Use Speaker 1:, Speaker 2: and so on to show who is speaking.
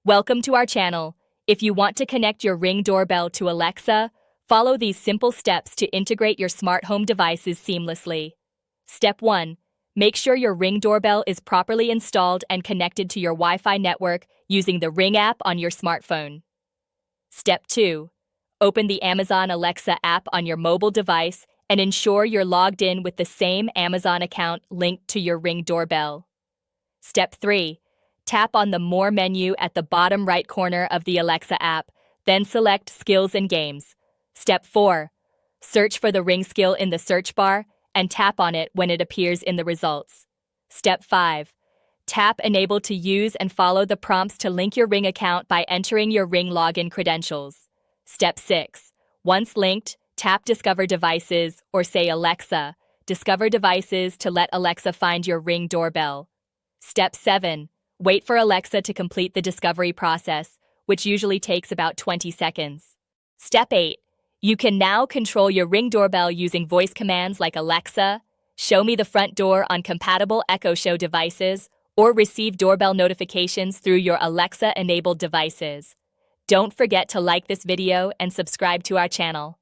Speaker 1: Welcome to our channel. If you want to connect your Ring doorbell to Alexa, follow these simple steps to integrate your smart home devices seamlessly. Step 1. Make sure your Ring doorbell is properly installed and connected to your Wi-Fi network using the Ring app on your smartphone. Step 2. Open the Amazon Alexa app on your mobile device and ensure you're logged in with the same Amazon account linked to your Ring doorbell. Step 3. Tap on the More menu at the bottom right corner of the Alexa app, then select Skills and Games. Step 4. Search for the Ring skill in the search bar and tap on it when it appears in the results. Step 5. Tap Enable to use and follow the prompts to link your Ring account by entering your Ring login credentials. Step 6. Once linked, tap Discover Devices or say Alexa, Discover Devices to let Alexa find your Ring doorbell. Step 7. Wait for Alexa to complete the discovery process, which usually takes about 20 seconds. Step 8. You can now control your Ring doorbell using voice commands like Alexa, show me the front door on compatible Echo Show devices, or receive doorbell notifications through your Alexa-enabled devices. Don't forget to like this video and subscribe to our channel.